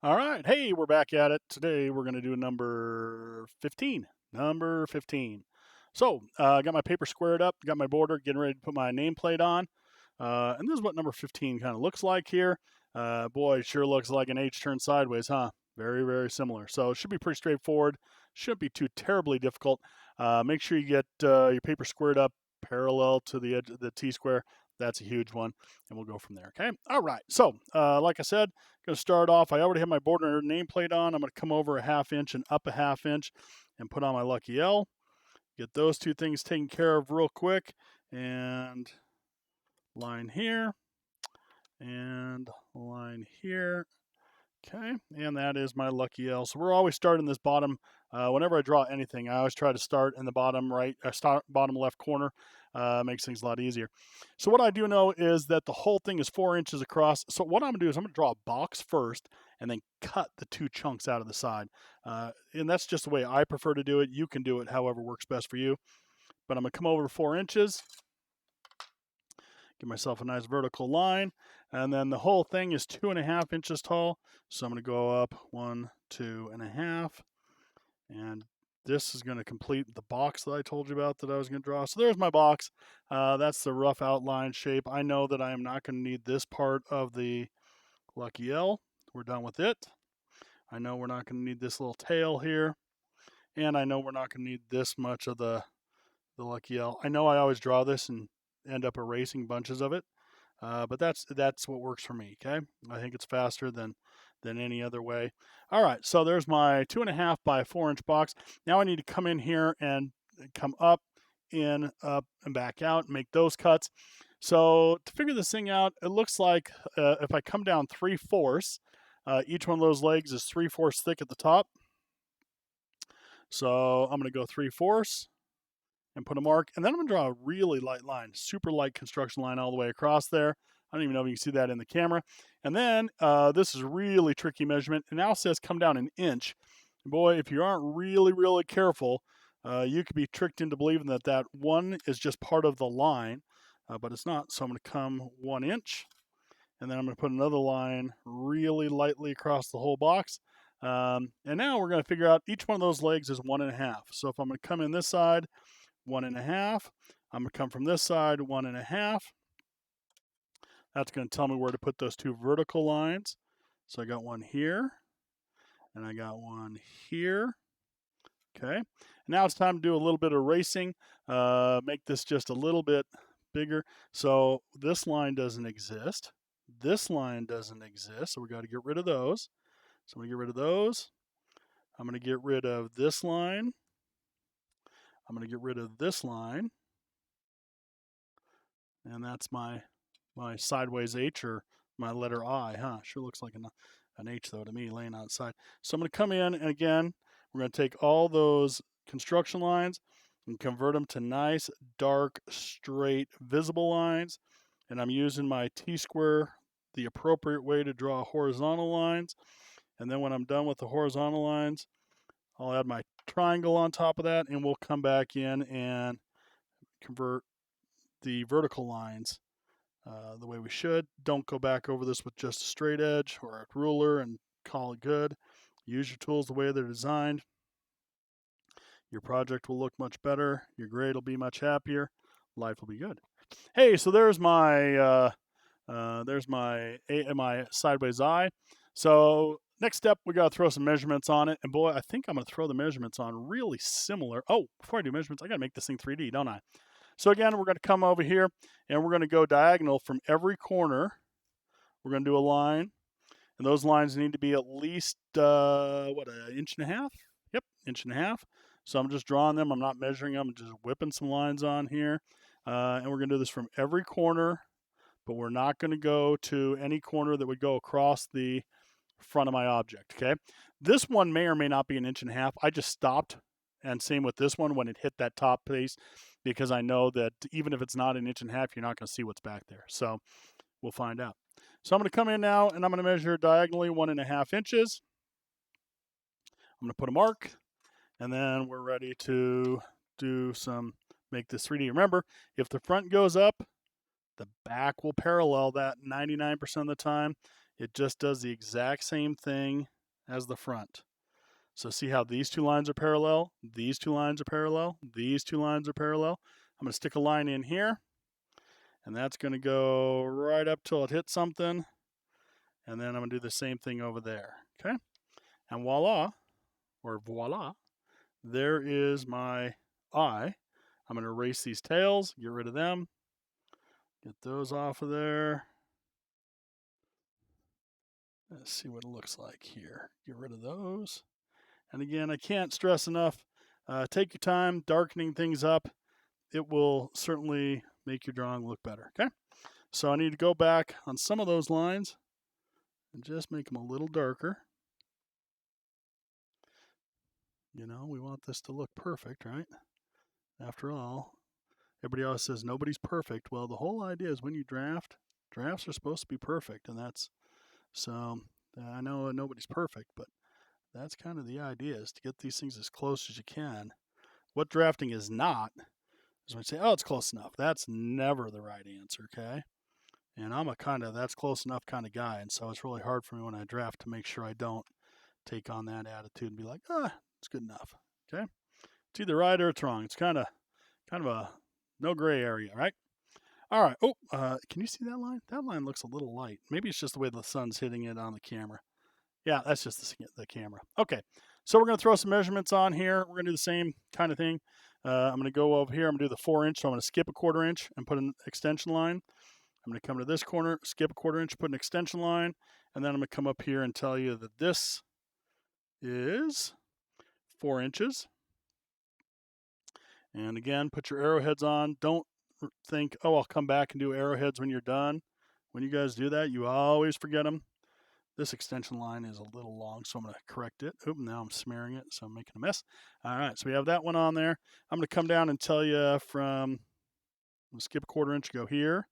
All right. Hey, we're back at it. Today we're going to do number 15. Number 15. So, I got my paper squared up, got my border, getting ready to put my nameplate on. And this is what number 15 kind of looks like here. Boy, it sure looks like an H turned sideways, huh? Very, very similar. So, it should be pretty straightforward. Shouldn't be too terribly difficult. Make sure you get your paper squared up parallel to the edge of the T square. That's a huge one. And we'll go from there. Okay. All right. So, like I said, going to start off. I already have my border nameplate on. I'm going to come over a half inch and up a half inch and put on my Lucky L. Get those two things taken care of real quick. And line here and line here. Okay, and that is my Lucky L. So we're always starting this bottom. Whenever I draw anything, I always try to start in the bottom right, start bottom left corner. Makes things a lot easier. So what I do know is that the whole thing is 4 inches across. So what I'm gonna do is I'm gonna draw a box first, and then cut the two chunks out of the side. And that's just the way I prefer to do it. You can do it however works best for you. But I'm gonna come over 4 inches. Give myself a nice vertical line. And then the whole thing is 2.5 inches tall. So I'm going to go up 1, 2.5. And this is going to complete the box that I told you about that I was going to draw. So there's my box. That's the rough outline shape. I know that I am not going to need this part of the Lucky L. We're done with it. I know we're not going to need this little tail here. And I know we're not going to need this much of the Lucky L. I know I always draw this and end up erasing bunches of it. But that's what works for me. Okay, I think it's faster than any other way. All right, so there's my 2.5 by 4 inch box. Now I need to come in here and come up, in, up, and back out, and make those cuts. So to figure this thing out, it looks like if I come down 3/4, each one of those legs is 3/4 thick at the top. So I'm going to go 3/4 and put a mark. And then I'm going to draw a really light line, super light construction line all the way across there. I don't even know if you can see that in the camera. And then this is really tricky measurement. It now says come down an inch. Boy, if you aren't really, really careful, you could be tricked into believing that that one is just part of the line, but it's not. So I'm going to come 1 inch, and then I'm going to put another line really lightly across the whole box. And now we're going to figure out each one of those legs is 1.5. So if I'm going to come in this side, 1.5. I'm going to come from this side, 1.5. That's going to tell me where to put those two vertical lines. So I got one here, and I got one here. Okay. And now it's time to do a little bit of erasing. Make this just a little bit bigger. So this line doesn't exist. This line doesn't exist. So we got to get rid of those. So I'm going to get rid of those. I'm going to get rid of this line. I'm going to get rid of this line. And that's my sideways H, or my letter I, huh? Sure looks like an H though to me, laying outside. So I'm going to come in, and again, we're going to take all those construction lines and convert them to nice, dark, straight, visible lines. And I'm using my T-square the appropriate way to draw horizontal lines. And then when I'm done with the horizontal lines, I'll add my triangle on top of that, and we'll come back in and convert the vertical lines the way we should. Don't go back over this with just a straight edge or a ruler and call it good. Use your tools the way they're designed. Your project will look much better. Your grade will be much happier. Life will be good. Hey, so there's my my sideways eye. So next step, we got to throw some measurements on it. And boy, I think I'm going to throw the measurements on really similar. Oh, before I do measurements, I got to make this thing 3D, don't I? So again, we're going to come over here, and we're going to go diagonal from every corner. We're going to do a line, and those lines need to be at least, what, an inch and a half? Yep, inch and a half. So I'm just drawing them. I'm not measuring them. I'm just whipping some lines on here. And we're going to do this from every corner, but we're not going to go to any corner that would go across the front of my object, okay? This one may or may not be an inch and a half. I just stopped, and same with this one when it hit that top piece, because I know that even if it's not an inch and a half, you're not going to see what's back there. So we'll find out. So I'm going to come in now, and I'm going to measure diagonally 1.5 inches. I'm going to put a mark, and then we're ready to make this 3D. Remember, if the front goes up, the back will parallel that 99% of the time. it just does the exact same thing as the front. So see how these two lines are parallel, these two lines are parallel, these two lines are parallel. I'm going to stick a line in here, and that's going to go right up till it hits something, and then I'm going to do the same thing over there, okay? And voila, there is my eye. I'm going to erase these tails, get rid of them, get those off of there. Let's see what it looks like here. Get rid of those. And again, I can't stress enough, take your time darkening things up. It will certainly make your drawing look better, okay? So I need to go back on some of those lines and just make them a little darker. You know, we want this to look perfect, right? After all, everybody else says nobody's perfect. Well, the whole idea is when you drafts are supposed to be perfect, and that's, so I know nobody's perfect, but that's kind of the idea, is to get these things as close as you can. What drafting is not is when you say, oh, it's close enough. That's never the right answer, okay? And I'm a kind of that's close enough kind of guy, and so it's really hard for me when I draft to make sure I don't take on that attitude and be like, it's good enough, okay? It's either right or it's wrong. It's kind of a no gray area, right? All right. Oh, can you see that line? That line looks a little light. Maybe it's just the way the sun's hitting it on the camera. Yeah, that's just the camera. Okay, so we're going to throw some measurements on here. We're going to do the same kind of thing. I'm going to go over here. I'm going to do the 4-inch. So I'm going to skip a 1/4 inch and put an extension line. I'm going to come to this corner, skip a 1/4 inch, put an extension line, and then I'm going to come up here and tell you that this is 4 inches. And again, put your arrowheads on. Don't think, oh, I'll come back and do arrowheads when you're done. When you guys do that, you always forget them. This extension line is a little long, so I'm going to correct it. Oop, now I'm smearing it, so I'm making a mess. All right, so we have that one on there. I'm going to come down and tell you from, skip a 1/4 inch, go here,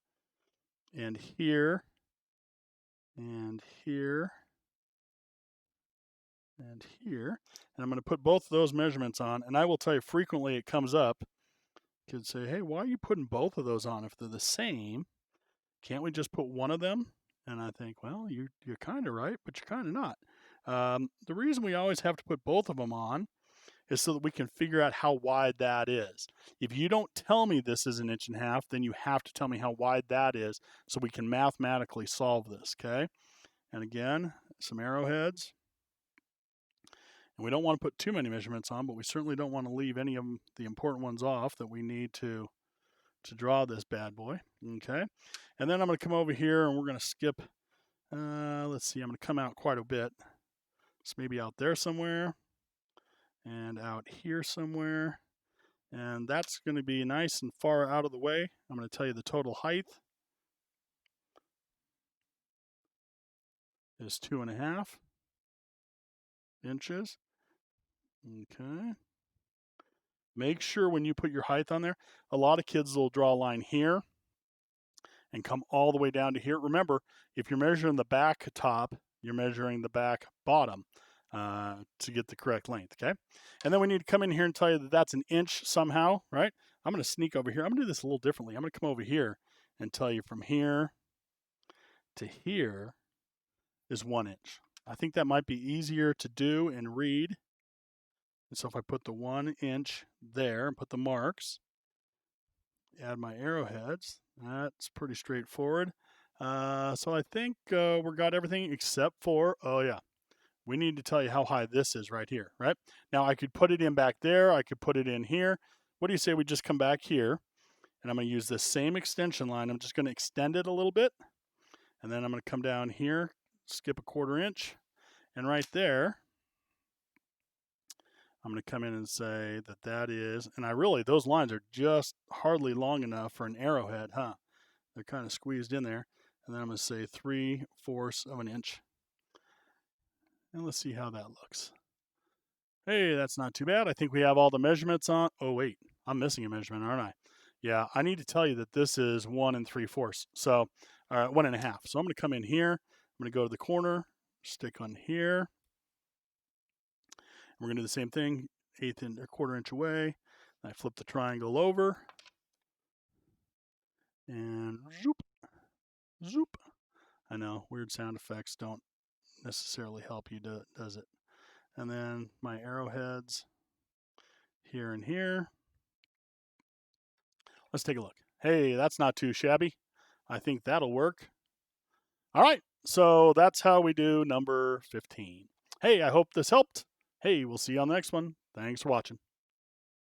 and here, and here, and here. And I'm going to put both of those measurements on, and I will tell you frequently it comes up. Kids say, hey, why are you putting both of those on? If they're the same, can't we just put one of them? And I think, well, you're kind of right, but you're kind of not. The reason we always have to put both of them on is so that we can figure out how wide that is. If you don't tell me this is 1.5 inches, then you have to tell me how wide that is so we can mathematically solve this, okay? And again, some arrowheads. And we don't want to put too many measurements on, but we certainly don't want to leave any of the important ones off that we need to draw this bad boy, okay? And then I'm going to come over here and we're going to skip, let's see, I'm going to come out quite a bit. It's maybe out there somewhere and out here somewhere. And that's going to be nice and far out of the way. I'm going to tell you the total height is 2.5 inches. Okay. Make sure when you put your height on there, a lot of kids will draw a line here and come all the way down to here. Remember, if you're measuring the back top, you're measuring the back bottom to get the correct length, okay? And then we need to come in here and tell you that that's 1 inch somehow, right? I'm going to sneak over here. I'm going to do this a little differently. I'm going to come over here and tell you from here to here is 1 inch. I think that might be easier to do and read. And so if I put the 1 inch there and put the marks, add my arrowheads, that's pretty straightforward. So I think we got everything except for, oh yeah, we need to tell you how high this is right here, right? Now I could put it in back there, I could put it in here. What do you say we just come back here, and I'm going to use the same extension line. I'm just going to extend it a little bit, and then I'm going to come down here, skip a 1/4 inch, and right there, I'm going to come in and say that that is, and those lines are just hardly long enough for an arrowhead, huh? They're kind of squeezed in there. And then I'm going to say 3/4 of an inch. And let's see how that looks. Hey, that's not too bad. I think we have all the measurements on. Oh, wait, I'm missing a measurement, aren't I? Yeah, I need to tell you that this is 1 3/4. So, 1.5. So I'm going to come in here. I'm going to go to the corner, stick on here. We're going to do the same thing, 1/4 inch away. I flip the triangle over. And zoop, zoop. I know, weird sound effects don't necessarily help you, does it? And then my arrowheads here and here. Let's take a look. Hey, that's not too shabby. I think that'll work. All right, so that's how we do number 15. Hey, I hope this helped. Hey, we'll see you on the next one. Thanks for watching.